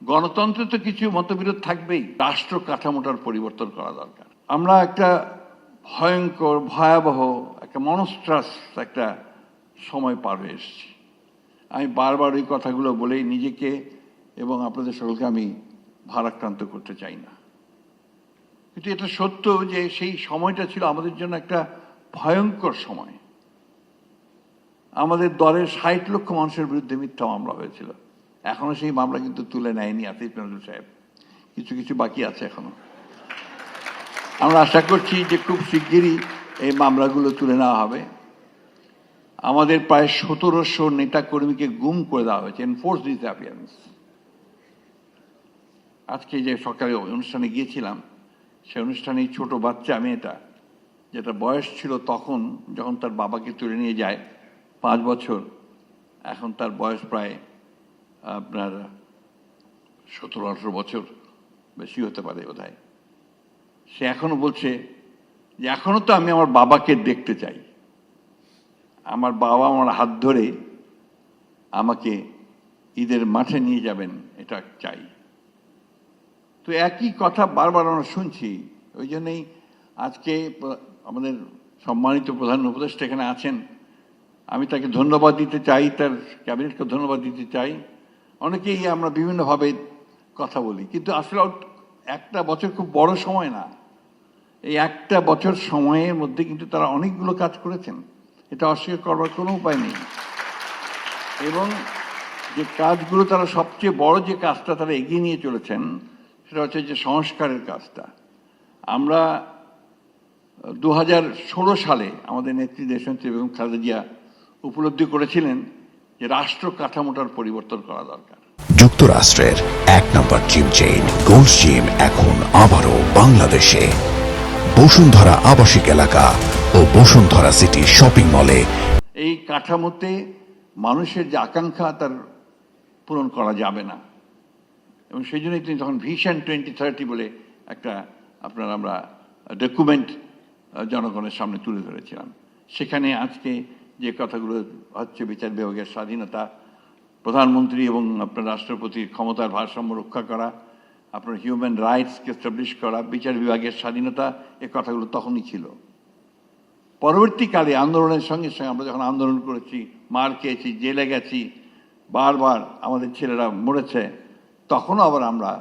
গণতন্ত্রে তো কিছু মতবিরোধ থাকবেই, রাষ্ট্র কাঠামোটার পরিবর্তন করা দরকার। আমরা একটা ভয়ঙ্কর ভয়াবহ একটা মনস্ট্রাস একটা সময় পার হয়ে এসেছি। আমি বারবার ওই কথাগুলো বলেই নিজেকে এবং আপনাদের সকলকে আমি ভারাক্রান্ত করতে চাই না, কিন্তু এটা সত্য যে সেই সময়টা ছিল আমাদের জন্য একটা ভয়ঙ্কর সময়। আমাদের দলের ৬০ লক্ষ মানুষের বিরুদ্ধে মিথ্যা মামলা হয়েছিল। এখনো সেই মামলা কিন্তু তুলে নেয়নি আসিফ নজরুল সাহেব, কিছু কিছু বাকি আছে এখনো। আমরা আশা করছি যে খুব শিগগিরই এই মামলাগুলো তুলে নেওয়া হবে। আমাদের প্রায় ১৭০০ নেতা কর্মীকে গুম করে দেওয়া হয়েছে, এনফোর্স ডিসঅ্যাপিয়ারেন্স। আজকে যে সকালে অনুষ্ঠানে গিয়েছিলাম, সে অনুষ্ঠানে ছোট বাচ্চা মেয়েটা, যেটা বয়স ছিল তখন যখন তার বাবাকে তুলে নিয়ে যায় ৫ বছর, এখন তার বয়স প্রায় আপনার ১৭-১৮ বছর বেশি হতে পারে বোধহয়। সে এখনো বলছে যে এখনো তো আমি আমার বাবাকে দেখতে চাই, আমার বাবা আমার হাত ধরে আমাকে ঈদের মাঠে নিয়ে যাবেন, এটা চাই। তো একই কথা বারবার আমরা শুনছি। ওই জন্যই আজকে আমাদের সম্মানিত প্রধান উপদেষ্টা এখানে আছেন, আমি তাকে ধন্যবাদ দিতে চাই, তার ক্যাবিনেটকে ধন্যবাদ দিতে চাই। অনেকেই আমরা বিভিন্নভাবে কথা বলি, কিন্তু আসলে একটা বছর খুব বড় সময় না। এই একটা বছর সময়ের মধ্যে কিন্তু তারা অনেকগুলো কাজ করেছেন, এটা অস্বীকার করবার কোনো উপায় নেই। এবং যে কাজগুলো তারা সবচেয়ে বড় যে কাজটা তারা এগিয়ে নিয়ে চলেছেন সেটা হচ্ছে যে সংস্কারের কাজটা। আমরা ২০১৬ সালে আমাদের নেত্রী দেশনেত্রী বেগম খালেদা জিয়া উপলব্ধি করেছিলেন যে রাষ্ট্র কাঠামোটার পরিবর্তন করা দরকার। যুক্তরাষ্ট্রের ১ নম্বর জিম চেইন গোল্ড জিম এখন আবারও বাংলাদেশে বসুন্ধরা আবাসিক এলাকা ও বসুন্ধরা সিটি শপিং মলে। এই কাঠামোতে মানুষের যে আকাঙ্ক্ষা তার পূরণ করা যাবে না, এবং সেই জন্যই তিনি তখন ভিশন 2030 বলে একটা আমরা ডকুমেন্ট জনগণের সামনে তুলে ধরেছিলাম। সেখানে আজকে যে কথাগুলো হচ্ছে, বিচার বিভাগের স্বাধীনতা, প্রধানমন্ত্রী এবং আপনার রাষ্ট্রপতির ক্ষমতার ভারসাম্য রক্ষা করা, আপনার হিউম্যান রাইটসকে এস্টাবলিশ করা, বিচার বিভাগের স্বাধীনতা, এ কথাগুলো তখনই ছিল। পরবর্তীকালে আন্দোলনের সঙ্গে সঙ্গে আমরা যখন আন্দোলন করেছি, মার খেয়েছি, জেলে গেছি, বারবার আমাদের ছেলেরা মরেছে, তখনও আবার আমরা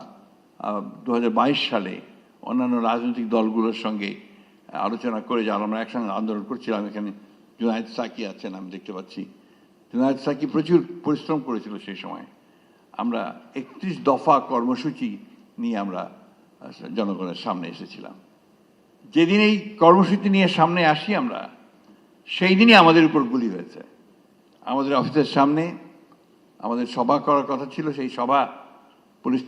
২০২২ সালে অন্যান্য রাজনৈতিক দলগুলোর সঙ্গে আলোচনা করে যা আমরা একসঙ্গে আন্দোলন করছিলাম। এখানে জুনায়েদ সাকি আছেন, আমি দেখতে পাচ্ছি। জুনায়েদ সাকি প্রচুর পরিশ্রম করেছিল সেই সময়। আমরা ৩১ দফা কর্মসূচি নিয়ে আমরা জনগণের সামনে এসেছিলাম। যেদিন এই কর্মসূচি নিয়ে সামনে আসি আমরা, সেই দিনই আমাদের উপর গুলি হয়েছে। আমাদের অফিসের সামনে আমাদের সভা করার কথা ছিল, সেই সভা পুলিশ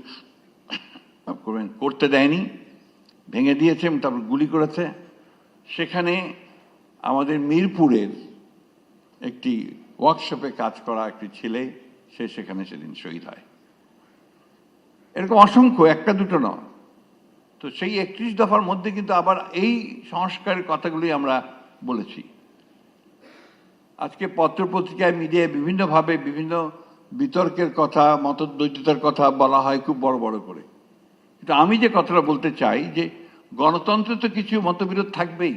করতে দেয়নি, ভেঙে দিয়েছে এবং তারপর গুলি করেছে। সেখানে আমাদের মিরপুরের একটি ওয়ার্কশপে কাজ করা একটি ছেলে, সে সেখানে সেদিন শহীদ হয়। এরকম অসংখ্য, একটা দুটো নয়। তো সেই ৩১ দফার মধ্যে কিন্তু আবার এই সংস্কারের কথাগুলি আমরা বলেছি। আজকে পত্রপত্রিকায় মিডিয়ায় বিভিন্নভাবে বিভিন্ন বিতর্কের কথা, মতদ্বৈততার কথা বলা হয় খুব বড় বড় করে, কিন্তু আমি যে কথাটা বলতে চাই যে গণতন্ত্রে তো কিছু মতবিরোধ থাকবেই।